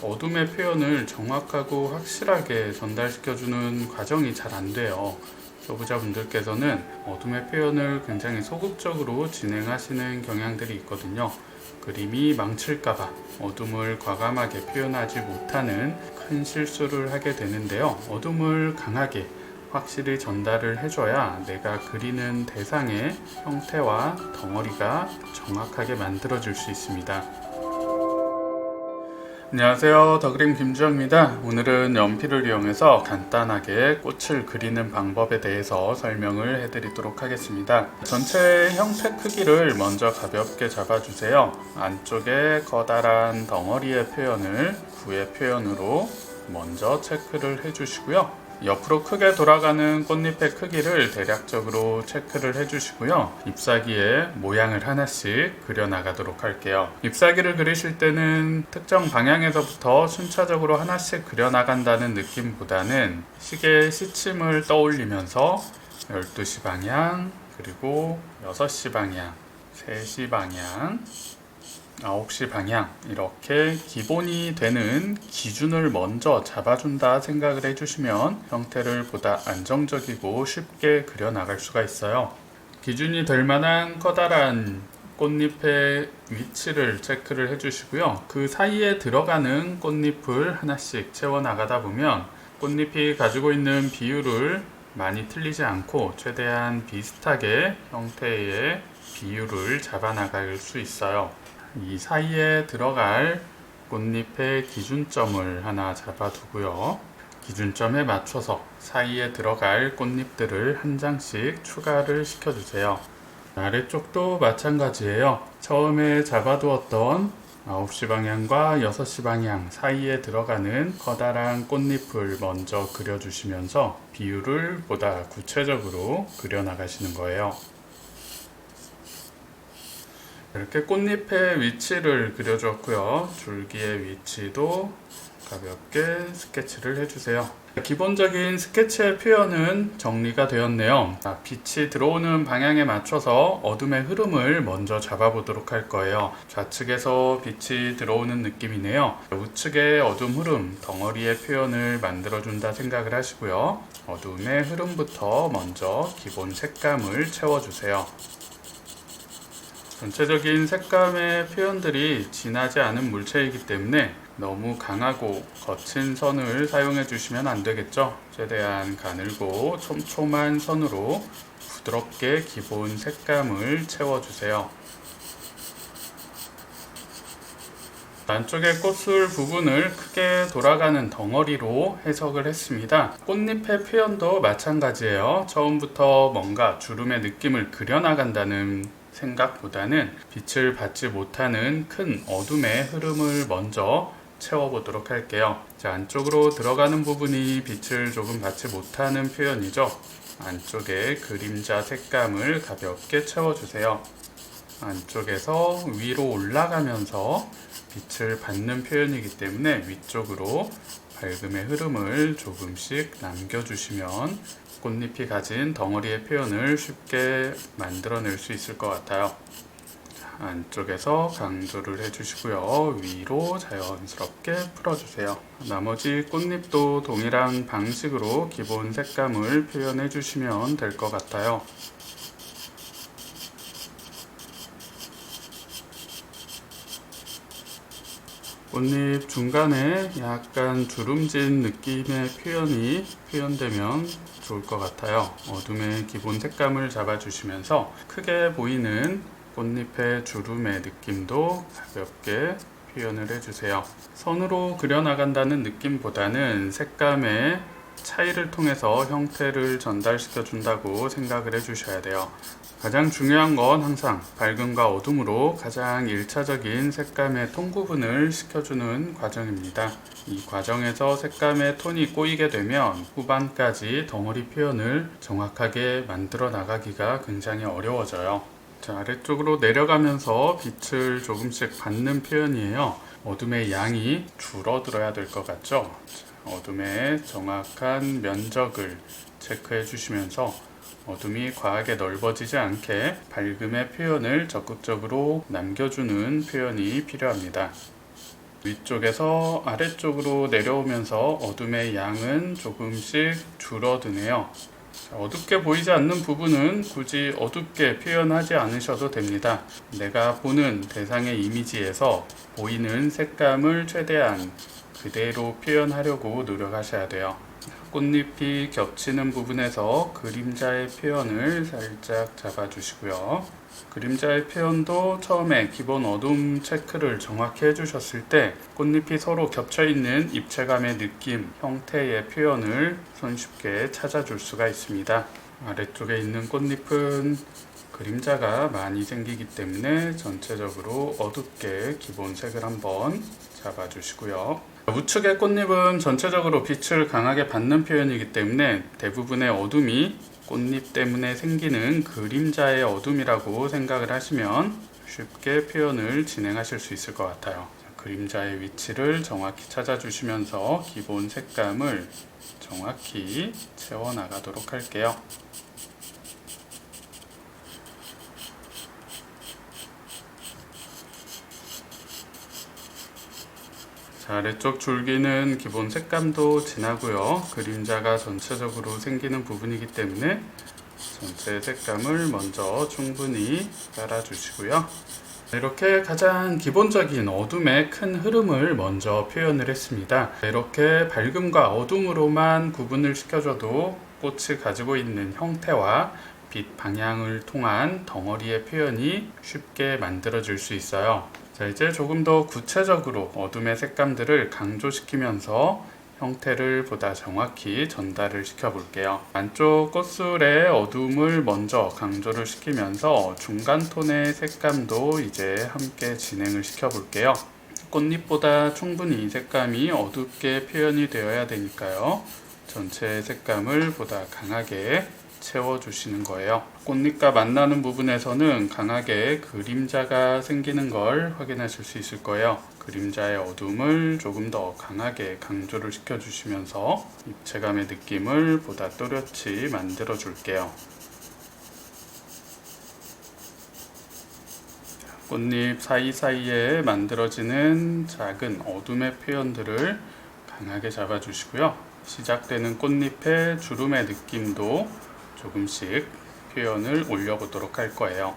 어둠의 표현을 정확하고 확실하게 전달시켜주는 과정이 잘 안 돼요. 초보자분들께서는 어둠의 표현을 굉장히 소극적으로 진행하시는 경향들이 있거든요. 그림이 망칠까봐 어둠을 과감하게 표현하지 못하는 큰 실수를 하게 되는데요. 어둠을 강하게 확실히 전달을 해줘야 내가 그리는 대상의 형태와 덩어리가 정확하게 만들어질 수 있습니다. 안녕하세요, 더그림 김주영입니다. 오늘은 연필을 이용해서 간단하게 꽃을 그리는 방법에 대해서 설명을 해드리도록 하겠습니다. 전체 형태 크기를 먼저 가볍게 잡아주세요. 안쪽에 커다란 덩어리의 표현을 구의 표현으로 먼저 체크를 해주시고요. 옆으로 크게 돌아가는 꽃잎의 크기를 대략적으로 체크를 해주시고요. 잎사귀의 모양을 하나씩 그려나가도록 할게요. 잎사귀를 그리실 때는 특정 방향에서부터 순차적으로 하나씩 그려나간다는 느낌보다는 시계의 시침을 떠올리면서 12시 방향, 그리고 6시 방향, 3시 방향, 9시 방향, 이렇게 기본이 되는 기준을 먼저 잡아준다 생각을 해주시면 형태를 보다 안정적이고 쉽게 그려나갈 수가 있어요. 기준이 될 만한 커다란 꽃잎의 위치를 체크를 해주시고요. 그 사이에 들어가는 꽃잎을 하나씩 채워나가다 보면 꽃잎이 가지고 있는 비율을 많이 틀리지 않고 최대한 비슷하게 형태의 비율을 잡아나갈 수 있어요. 이 사이에 들어갈 꽃잎의 기준점을 하나 잡아두고요. 기준점에 맞춰서 사이에 들어갈 꽃잎들을 한 장씩 추가를 시켜주세요. 아래쪽도 마찬가지예요. 처음에 잡아두었던 9시 방향과 6시 방향 사이에 들어가는 커다란 꽃잎을 먼저 그려주시면서 비율을 보다 구체적으로 그려나가시는 거예요. 이렇게 꽃잎의 위치를 그려줬고요. 줄기의 위치도 가볍게 스케치를 해주세요. 기본적인 스케치의 표현은 정리가 되었네요. 빛이 들어오는 방향에 맞춰서 어둠의 흐름을 먼저 잡아보도록 할 거예요. 좌측에서 빛이 들어오는 느낌이네요. 우측의 어둠 흐름, 덩어리의 표현을 만들어준다 생각을 하시고요. 어둠의 흐름부터 먼저 기본 색감을 채워주세요. 전체적인 색감의 표현들이 진하지 않은 물체이기 때문에 너무 강하고 거친 선을 사용해 주시면 안 되겠죠. 최대한 가늘고 촘촘한 선으로 부드럽게 기본 색감을 채워주세요. 안쪽의 꽃술 부분을 크게 돌아가는 덩어리로 해석을 했습니다. 꽃잎의 표현도 마찬가지예요. 처음부터 뭔가 주름의 느낌을 그려나간다는 생각보다는 빛을 받지 못하는 큰 어둠의 흐름을 먼저 채워보도록 할게요. 자, 안쪽으로 들어가는 부분이 빛을 조금 받지 못하는 표현이죠. 안쪽에 그림자 색감을 가볍게 채워주세요. 안쪽에서 위로 올라가면서 빛을 받는 표현이기 때문에 위쪽으로 밝음의 흐름을 조금씩 남겨주시면 꽃잎이 가진 덩어리의 표현을 쉽게 만들어낼 수 있을 것 같아요. 안쪽에서 강조를 해주시고요. 위로 자연스럽게 풀어주세요. 나머지 꽃잎도 동일한 방식으로 기본 색감을 표현해 주시면 될 것 같아요. 꽃잎 중간에 약간 주름진 느낌의 표현이 표현되면 좋을 것 같아요. 어둠의 기본 색감을 잡아주시면서 크게 보이는 꽃잎의 주름의 느낌도 가볍게 표현을 해주세요. 선으로 그려나간다는 느낌보다는 색감의 차이를 통해서 형태를 전달시켜 준다고 생각을 해주셔야 돼요. 가장 중요한 건 항상 밝음과 어둠으로 가장 1차적인 색감의 톤 구분을 시켜주는 과정입니다. 이 과정에서 색감의 톤이 꼬이게 되면 후반까지 덩어리 표현을 정확하게 만들어 나가기가 굉장히 어려워져요. 자, 아래쪽으로 내려가면서 빛을 조금씩 받는 표현이에요. 어둠의 양이 줄어들어야 될 것 같죠? 어둠의 정확한 면적을 체크해 주시면서 어둠이 과하게 넓어지지 않게 밝음의 표현을 적극적으로 남겨주는 표현이 필요합니다. 위쪽에서 아래쪽으로 내려오면서 어둠의 양은 조금씩 줄어드네요. 어둡게 보이지 않는 부분은 굳이 어둡게 표현하지 않으셔도 됩니다. 내가 보는 대상의 이미지에서 보이는 색감을 최대한 그대로 표현하려고 노력하셔야 돼요. 꽃잎이 겹치는 부분에서 그림자의 표현을 살짝 잡아주시고요. 그림자의 표현도 처음에 기본 어둠 체크를 정확히 해주셨을 때 꽃잎이 서로 겹쳐있는 입체감의 느낌, 형태의 표현을 손쉽게 찾아줄 수가 있습니다. 아래쪽에 있는 꽃잎은 그림자가 많이 생기기 때문에 전체적으로 어둡게 기본 색을 한번 잡아주시고요. 우측의 꽃잎은 전체적으로 빛을 강하게 받는 표현이기 때문에 대부분의 어둠이 꽃잎 때문에 생기는 그림자의 어둠이라고 생각을 하시면 쉽게 표현을 진행하실 수 있을 것 같아요. 그림자의 위치를 정확히 찾아주시면서 기본 색감을 정확히 채워나가도록 할게요. 자, 아래쪽 줄기는 기본 색감도 진하고요. 그림자가 전체적으로 생기는 부분이기 때문에 전체 색감을 먼저 충분히 깔아주시고요. 이렇게 가장 기본적인 어둠의 큰 흐름을 먼저 표현을 했습니다. 이렇게 밝음과 어둠으로만 구분을 시켜줘도 꽃이 가지고 있는 형태와 빛 방향을 통한 덩어리의 표현이 쉽게 만들어질 수 있어요. 자, 이제 조금 더 구체적으로 어둠의 색감들을 강조시키면서 형태를 보다 정확히 전달을 시켜 볼게요. 안쪽 꽃술의 어둠을 먼저 강조를 시키면서 중간 톤의 색감도 이제 함께 진행을 시켜 볼게요. 꽃잎보다 충분히 색감이 어둡게 표현이 되어야 되니까요. 전체 색감을 보다 강하게 채워주시는 거예요. 꽃잎과 만나는 부분에서는 강하게 그림자가 생기는 걸 확인하실 수 있을 거예요. 그림자의 어둠을 조금 더 강하게 강조를 시켜주시면서 입체감의 느낌을 보다 또렷이 만들어 줄게요. 꽃잎 사이사이에 만들어지는 작은 어둠의 표현들을 강하게 잡아주시고요. 시작되는 꽃잎의 주름의 느낌도 조금씩 표현을 올려보도록 할 거예요.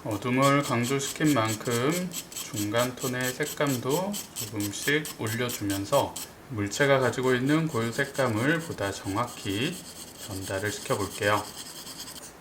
어둠을 강조시킨 만큼 중간 톤의 색감도 조금씩 올려주면서 물체가 가지고 있는 고유 색감을 보다 정확히 전달을 시켜 볼게요.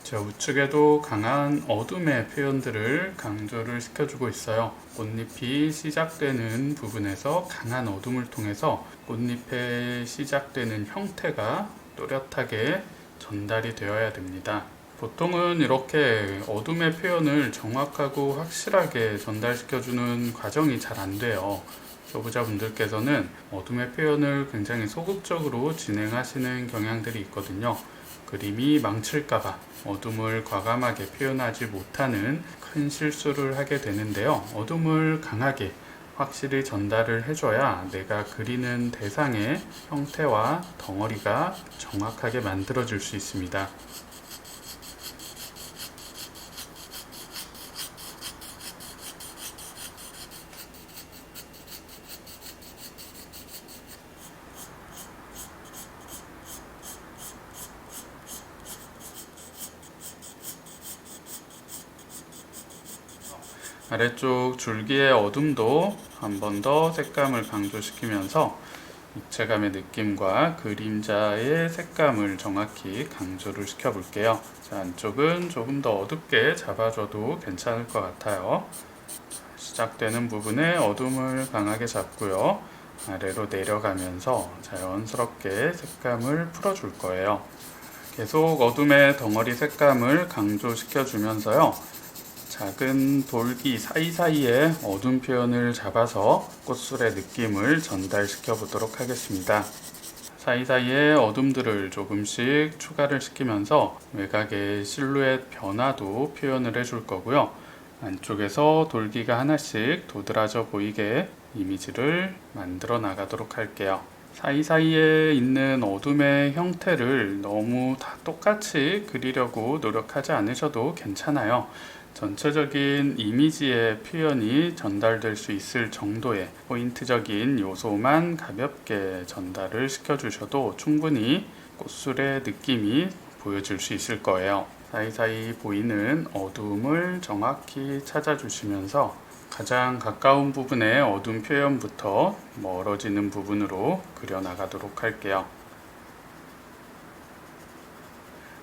자, 우측에도 강한 어둠의 표현들을 강조를 시켜주고 있어요. 꽃잎이 시작되는 부분에서 강한 어둠을 통해서 꽃잎의 시작되는 형태가 또렷하게 전달이 되어야 됩니다. 보통은 이렇게 어둠의 표현을 정확하고 확실하게 전달시켜주는 과정이 잘 안 돼요. 초보자분들께서는 어둠의 표현을 굉장히 소극적으로 진행하시는 경향들이 있거든요. 그림이 망칠까봐 어둠을 과감하게 표현하지 못하는 큰 실수를 하게 되는데요. 어둠을 강하게 확실히 전달을 해줘야 내가 그리는 대상의 형태와 덩어리가 정확하게 만들어질 수 있습니다. 아래쪽 줄기의 어둠도 한 번 더 색감을 강조시키면서 입체감의 느낌과 그림자의 색감을 정확히 강조를 시켜 볼게요. 자, 안쪽은 조금 더 어둡게 잡아줘도 괜찮을 것 같아요. 시작되는 부분에 어둠을 강하게 잡고요. 아래로 내려가면서 자연스럽게 색감을 풀어줄 거예요. 계속 어둠의 덩어리 색감을 강조시켜 주면서요. 작은 돌기 사이사이에 어둠 표현을 잡아서 꽃술의 느낌을 전달시켜 보도록 하겠습니다. 사이사이에 어둠들을 조금씩 추가를 시키면서 외곽의 실루엣 변화도 표현을 해줄 거고요. 안쪽에서 돌기가 하나씩 도드라져 보이게 이미지를 만들어 나가도록 할게요. 사이사이에 있는 어둠의 형태를 너무 다 똑같이 그리려고 노력하지 않으셔도 괜찮아요. 전체적인 이미지의 표현이 전달될 수 있을 정도의 포인트적인 요소만 가볍게 전달을 시켜주셔도 충분히 꽃술의 느낌이 보여줄 수 있을 거예요. 사이사이 보이는 어둠을 정확히 찾아주시면서 가장 가까운 부분의 어둠 표현부터 멀어지는 부분으로 그려나가도록 할게요.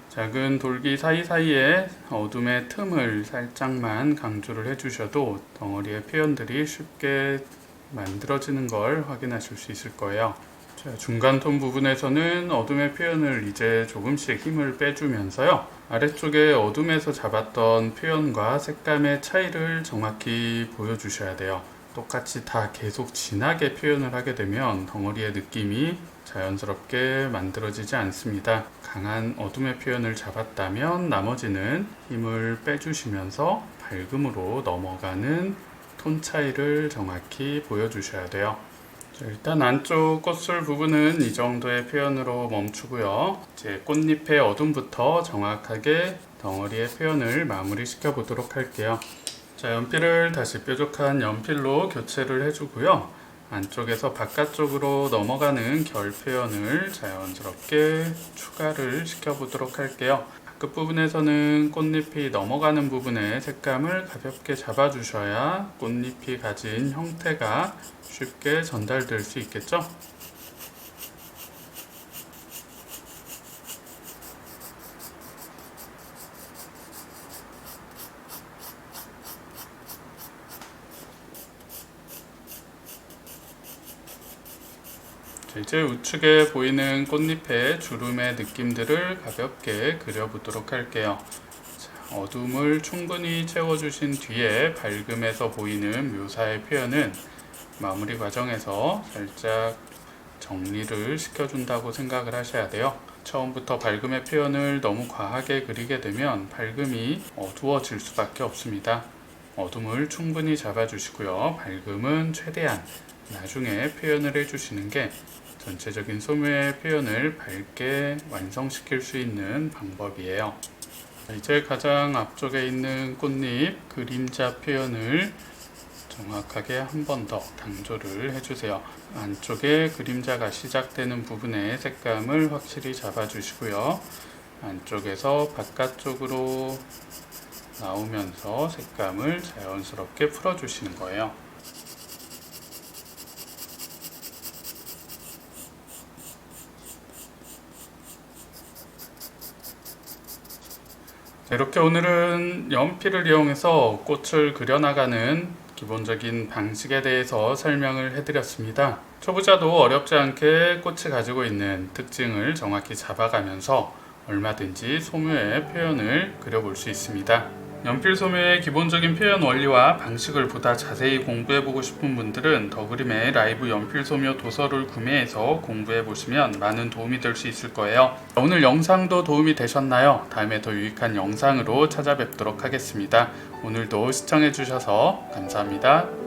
작은 돌기 사이사이에 어둠의 틈을 살짝만 강조를 해주셔도 덩어리의 표현들이 쉽게 만들어지는 걸 확인하실 수 있을 거예요. 자, 중간 톤 부분에서는 어둠의 표현을 이제 조금씩 힘을 빼주면서요. 아래쪽에 어둠에서 잡았던 표현과 색감의 차이를 정확히 보여주셔야 돼요. 똑같이 다 계속 진하게 표현을 하게 되면 덩어리의 느낌이 자연스럽게 만들어지지 않습니다. 강한 어둠의 표현을 잡았다면 나머지는 힘을 빼주시면서 밝음으로 넘어가는 톤 차이를 정확히 보여주셔야 돼요. 자, 일단 안쪽 꽃술 부분은 이 정도의 표현으로 멈추고요. 이제 꽃잎의 어둠부터 정확하게 덩어리의 표현을 마무리 시켜 보도록 할게요. 자, 연필을 다시 뾰족한 연필로 교체를 해주고요. 안쪽에서 바깥쪽으로 넘어가는 결 표현을 자연스럽게 추가를 시켜보도록 할게요. 끝부분에서는 꽃잎이 넘어가는 부분의 색감을 가볍게 잡아주셔야 꽃잎이 가진 형태가 쉽게 전달될 수 있겠죠? 이제 우측에 보이는 꽃잎의 주름의 느낌들을 가볍게 그려보도록 할게요. 자, 어둠을 충분히 채워주신 뒤에 밝음에서 보이는 묘사의 표현은 마무리 과정에서 살짝 정리를 시켜준다고 생각을 하셔야 돼요. 처음부터 밝음의 표현을 너무 과하게 그리게 되면 밝음이 어두워질 수밖에 없습니다. 어둠을 충분히 잡아주시고요. 밝음은 최대한 나중에 표현을 해주시는 게 전체적인 소묘의 표현을 밝게 완성시킬 수 있는 방법이에요. 이제 가장 앞쪽에 있는 꽃잎 그림자 표현을 정확하게 한 번 더 강조를 해주세요. 안쪽에 그림자가 시작되는 부분의 색감을 확실히 잡아주시고요. 안쪽에서 바깥쪽으로 나오면서 색감을 자연스럽게 풀어주시는 거예요. 이렇게 오늘은 연필을 이용해서 꽃을 그려나가는 기본적인 방식에 대해서 설명을 해드렸습니다. 초보자도 어렵지 않게 꽃이 가지고 있는 특징을 정확히 잡아가면서 얼마든지 소묘의 표현을 그려볼 수 있습니다. 연필 소묘의 기본적인 표현 원리와 방식을 보다 자세히 공부해보고 싶은 분들은 더그림의 라이브 연필 소묘 도서를 구매해서 공부해보시면 많은 도움이 될 수 있을 거예요. 오늘 영상도 도움이 되셨나요? 다음에 더 유익한 영상으로 찾아뵙도록 하겠습니다. 오늘도 시청해주셔서 감사합니다.